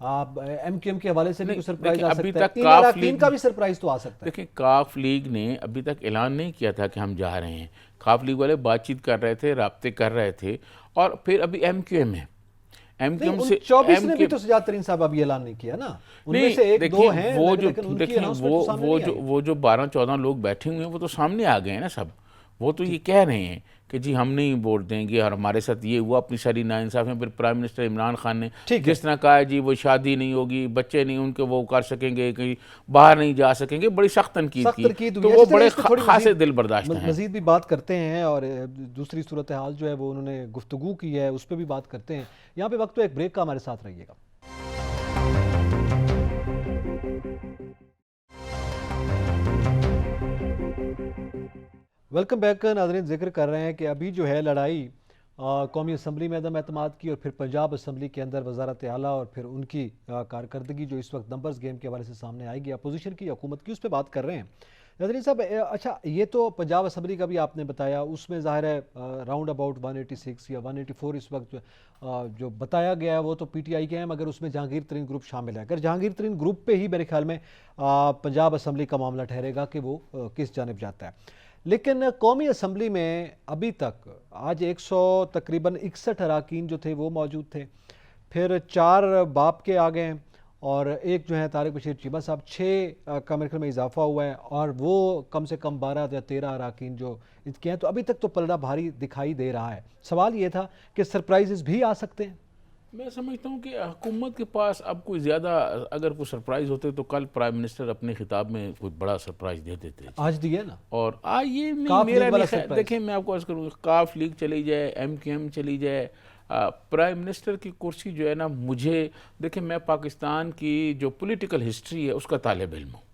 M Q M کے حوالے سے بھی کوئی سرپرائز آ ابھی سکتا ہے، تک تین کاف اراکین لیگ کا بھی سرپرائز تو آ سکتا ہے۔ دیکھیں کاف لیگ نے ابھی تک اعلان نہیں کیا تھا کہ ہم جا رہے ہیں، کاف لیگ والے بات چیت کر رہے تھے، رابطے کر رہے تھے، اور پھر ابھی ایم کیو ایم ہے، ایم کیو ایم نہیں، سے 24 نے بھی تو سجاد ترین صاحب ابھی اعلان نہیں کیا نا، ان میں سے ایک دو ہیں، لیکن ان کی اناؤنسمنٹ تو سامنے نہیں آئی۔ وہ جو 12-14 لوگ بیٹھے ہوئے ہیں وہ تو سامنے آ گئے ہیں نا سب، وہ تو یہ کہہ رہے ہیں کہ جی ہم نہیں ووٹ دیں گے اور ہمارے ساتھ یہ ہوا، اپنی ساری ناانصافی میں۔ پھر پرائم منسٹر عمران خان نے جس طرح کہا ہے جی وہ شادی نہیں ہوگی، بچے نہیں ان کے وہ کر سکیں گے، کہیں باہر نہیں جا سکیں گے، بڑی سخت تنقید کی، تو وہ بڑے خاصے دل برداشت ہیں۔ مزید بھی بات کرتے ہیں اور دوسری صورتحال جو ہے وہ انہوں نے گفتگو کی ہے اس پہ بھی بات کرتے ہیں۔ یہاں پہ وقت تو ایک بریک کا، ہمارے ساتھ رہیے گا۔ ویلکم بیک ناظرین، ذکر کر رہے ہیں کہ ابھی جو ہے لڑائی قومی اسمبلی میں عدم اعتماد کی اور پھر پنجاب اسمبلی کے اندر وزارت اعلیٰ اور پھر ان کی کارکردگی جو اس وقت نمبرز گیم کے حوالے سے سامنے آئے گی، اپوزیشن کی حکومت کی، اس پہ بات کر رہے ہیں ناظرین صاحب۔ اچھا، یہ تو پنجاب اسمبلی کا بھی آپ نے بتایا، اس میں ظاہر ہے راؤنڈ اباؤٹ 186 یا 184 اس وقت جو بتایا گیا ہے وہ تو پی ٹی آئی کے ہیں، مگر اس میں جہانگیر ترین گروپ شامل ہے۔ اگر جہانگیر ترین گروپ پہ ہی میرے خیال میں پنجاب اسمبلی کا معاملہ ٹھہرے گا کہ وہ کس جانب جاتا ہے، لیکن قومی اسمبلی میں ابھی تک آج 100 تقریباً 61 اراکین جو تھے وہ موجود تھے، پھر 4 باپ کے آ گئے ہیں اور ایک جو ہے طارق بشیر چیمہ صاحب، 6 کا میرے خیال میں اضافہ ہوا ہے، اور وہ کم سے کم 12 یا 13 اراکین جو ان کے ہیں، تو ابھی تک تو پلڑا بھاری دکھائی دے رہا ہے۔ سوال یہ تھا کہ سرپرائزز بھی آ سکتے ہیں؟ میں سمجھتا ہوں کہ حکومت کے پاس اب کوئی زیادہ اگر کوئی سرپرائز ہوتے تو کل پرائم منسٹر اپنے خطاب میں کوئی بڑا سرپرائز دے دیتے، آج دیا نا، اور یہ کاف نہیں، میرا لیگ والا نہیں خیال۔ سرپرائز۔ دیکھیں میں آپ کو عرض کروں، کاف لیگ چلی جائے، ایم کیو ایم چلی جائے، پرائم منسٹر کی کرسی جو ہے نا، مجھے دیکھیں میں پاکستان کی جو پولیٹیکل ہسٹری ہے اس کا طالب علم ہوں،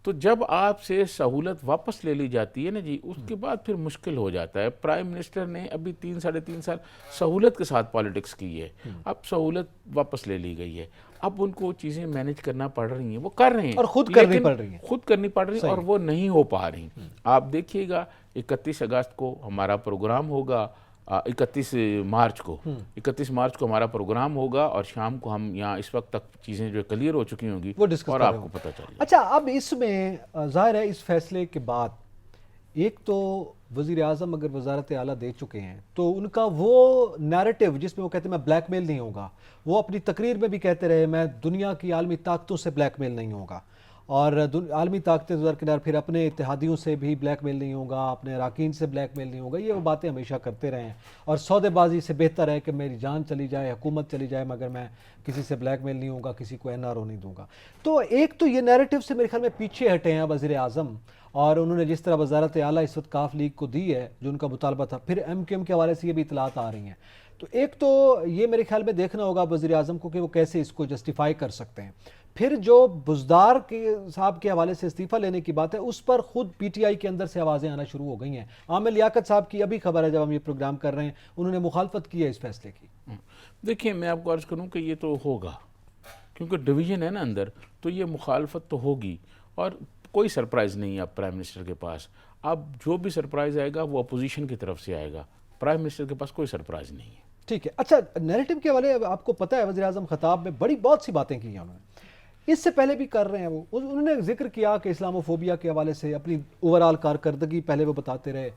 تو جب آپ سے سہولت واپس لے لی جاتی ہے نا جی، اس کے بعد پھر مشکل ہو جاتا ہے۔ پرائم منسٹر نے ابھی 3-3.5 سال سہولت کے ساتھ پالیٹکس کی ہے، اب سہولت واپس لے لی گئی ہے، اب ان کو چیزیں مینیج کرنا پڑ رہی ہیں، وہ کر رہے ہیں اور خود کرنی پڑ رہی ہیں، خود کرنی پڑ رہی ہیں، اور وہ نہیں ہو پا رہی۔ آپ دیکھیے گا 31 اگست کو ہمارا پروگرام ہوگا، 31 مارچ کو ہمارا پروگرام ہوگا، اور شام کو ہم یہاں اس وقت تک چیزیں جو کلیئر ہو چکی ہوں گی وہ ڈسکس اور کر آپ رہے کو ہوں۔ پتہ چل جائے۔ اچھا، اب اس میں ظاہر ہے اس فیصلے کے بعد ایک تو وزیر اعظم اگر وزارت اعلیٰ دے چکے ہیں تو ان کا وہ نیریٹو جس میں وہ کہتے ہیں میں بلیک میل نہیں ہوگا، وہ اپنی تقریر میں بھی کہتے رہے میں دنیا کی عالمی طاقتوں سے بلیک میل نہیں ہوگا، اور عالمی طاقتیں درکنار پھر اپنے اتحادیوں سے بھی بلیک میل نہیں ہوگا، اپنے اراکین سے بلیک میل نہیں ہوگا، یہ وہ باتیں ہمیشہ کرتے رہے ہیں، اور سودے بازی سے بہتر ہے کہ میری جان چلی جائے، حکومت چلی جائے، مگر میں کسی سے بلیک میل نہیں ہوگا، کسی کو این آر او نہیں دوں گا۔ تو ایک تو یہ نیریٹو سے میرے خیال میں پیچھے ہٹے ہیں وزیر اعظم، اور انہوں نے جس طرح وزارت اعلیٰ اس وقت کاف لیگ کو دی ہے جو ان کا مطالبہ تھا، پھر ایم کیو ایم کے حوالے سے یہ بھی اطلاعات آ رہی ہیں، تو ایک تو یہ میرے خیال میں دیکھنا ہوگا وزیر اعظم کو کہ وہ کیسے اس کو جسٹیفائی کر سکتے ہیں۔ پھر جو بزدار کے صاحب کے حوالے سے استعفیٰ لینے کی بات ہے، اس پر خود پی ٹی آئی کے اندر سے آوازیں آنا شروع ہو گئی ہیں۔ عامر لیاقت صاحب کی ابھی خبر ہے جب ہم یہ پروگرام کر رہے ہیں، انہوں نے مخالفت کی ہے اس فیصلے کی۔ دیکھیں میں آپ کو عرض کروں کہ یہ تو ہوگا، کیونکہ ڈویژن ہے نا اندر، تو یہ مخالفت تو ہوگی، اور کوئی سرپرائز نہیں ہے اب پرائم منسٹر کے پاس۔ اب جو بھی سرپرائز آئے گا وہ اپوزیشن کی طرف سے آئے گا، پرائم منسٹر کے پاس کوئی سرپرائز نہیں ہے۔ ٹھیک ہے، اچھا نیریٹو کے حوالے آپ کو پتہ ہے وزیر اعظم خطاب میں بہت سی باتیں کی ہیں انہوں نے، اس سے پہلے بھی کر رہے ہیں، وہ انہوں نے ذکر کیا کہ اسلامو فوبیا کے حوالے سے اپنی اوورآل کارکردگی پہلے وہ بتاتے رہے،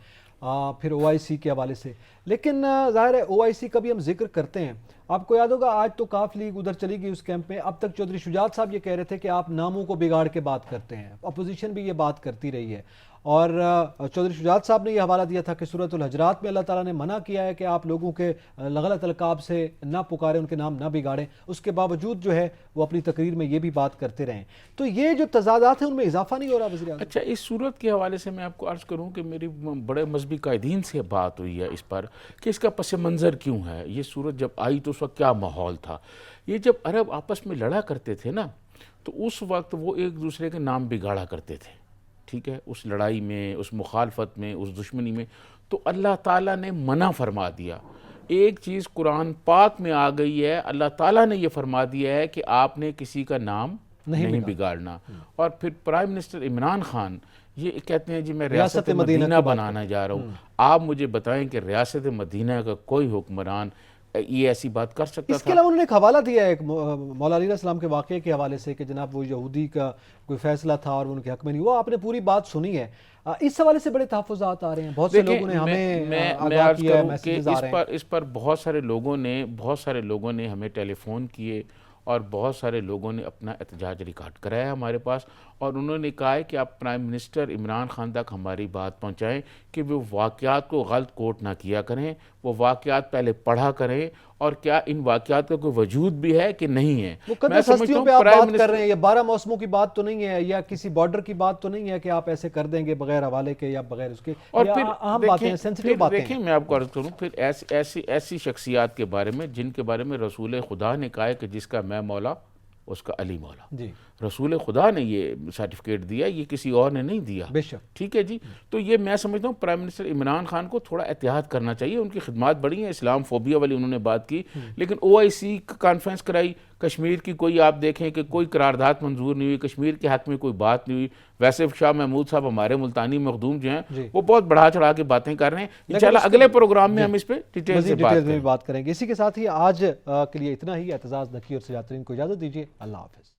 پھر او آئی سی کے حوالے سے، لیکن ظاہر ہے او آئی سی کا بھی ہم ذکر کرتے ہیں۔ آپ کو یاد ہوگا آج تو کاف لیگ ادھر چلی گئی اس کیمپ میں، اب تک چودھری شجاعت صاحب یہ کہہ رہے تھے کہ آپ ناموں کو بگاڑ کے بات کرتے ہیں، اپوزیشن بھی یہ بات کرتی رہی ہے، اور چودھری شجاعت صاحب نے یہ حوالہ دیا تھا کہ سورۃ الحجرات میں اللہ تعالیٰ نے منع کیا ہے کہ آپ لوگوں کے غلط القاب سے نہ پکاریں، ان کے نام نہ بگاڑیں، اس کے باوجود جو ہے وہ اپنی تقریر میں یہ بھی بات کرتے رہیں، تو یہ جو تضادات ہیں ان میں اضافہ نہیں ہو رہا وزیر اعظم؟ اچھا، اس صورت کے حوالے سے میں آپ کو عرض کروں کہ میری بڑے مذہبی قائدین سے بات ہوئی ہے اس پر کہ اس کا پس منظر کیوں ہے، یہ صورت جب آئی تو اس وقت کیا ماحول تھا۔ یہ جب عرب آپس میں لڑا کرتے تھے نا، تو اس وقت وہ ایک دوسرے کے نام بگاڑا کرتے تھے، ٹھیک ہے، اس لڑائی میں، اس مخالفت میں، اس دشمنی میں، تو اللہ تعالیٰ نے منع فرما دیا۔ ایک چیز قرآن پاک میں آ گئی ہے، اللہ تعالیٰ نے یہ فرما دیا ہے کہ آپ نے کسی کا نام نہیں بگاڑنا، اور پھر پرائم منسٹر عمران خان یہ کہتے ہیں جی میں ریاست مدینہ بنانا جا رہا ہوں۔ آپ مجھے بتائیں کہ ریاست مدینہ کا کوئی حکمران یہ ایسی بات کر سکتا اس کے تھا؟ علاوہ انہوں نے ایک حوالہ دیا ہے ایک مولا علی علیہ السلام کے واقعے کے حوالے سے کہ جناب وہ یہودی کا کوئی فیصلہ تھا اور ان کے حق میں نہیں ہوا. آپ نے پوری بات سنی ہے. اس حوالے سے بڑے تحفظات آ رہے ہیں, بہت سے لوگوں نے ہمیں میں آگاہ عرض کیا ہے, کروں کہ میسیجز آ رہے ہیں. اس پر بہت سارے لوگوں نے ہمیں ٹیلی فون کیے اور بہت سارے لوگوں نے اپنا احتجاج ریکارڈ کرایا ہمارے پاس, اور انہوں نے کہا ہے کہ آپ پرائم منسٹر عمران خان تک ہماری بات پہنچائیں کہ وہ واقعات کو غلط کوٹ نہ کیا کریں, وہ واقعات پہلے پڑھا کریں اور کیا ان واقعات کا کوئی وجود بھی ہے کہ نہیں ہے. وہ قدرت ہستیوں پہ آپ بات کر رہے ہیں, یہ 12 موسموں کی بات تو نہیں ہے, یا کسی بارڈر کی بات تو نہیں ہے کہ آپ ایسے کر دیں گے بغیر حوالے کے یا بغیر اس کے, اور یہ پھر اہم باتیں ہیں, سینسٹیو باتیں ہیں. دیکھیں میں آپ کو عرض کروں پھر ایسی شخصیات کے بارے میں جن کے بارے میں رسول خدا نے کہا ہے کہ جس کا میں مولا اس کا علی مولا. جی رسول خدا نے یہ سرٹیفکیٹ دیا, یہ کسی اور نے نہیں دیا. بے شک. ٹھیک ہے جی. تو یہ میں سمجھتا ہوں پرائم منسٹر عمران خان کو تھوڑا احتیاط کرنا چاہیے. ان کی خدمات بڑی ہیں, اسلام فوبیا والی انہوں نے بات کی, لیکن OIC کانفرنس کرائی, کشمیر کی کوئی آپ دیکھیں کہ کوئی قرارداد منظور نہیں ہوئی, کشمیر کے حق میں کوئی بات نہیں ہوئی. ویسے شاہ محمود صاحب ہمارے ملتانی مخدوم جو ہیں وہ بہت بڑھا چڑھا کے باتیں کر رہے ہیں. انشاءاللہ اگلے پروگرام میں ہم اس پہ ڈیٹیل سے بات کریں گے. اسی کے ساتھ ہی آج کے لیے اتنا ہی. اعتزاز نقی اور سجاد ترین کو اجازت دیجیے. اللہ حافظ.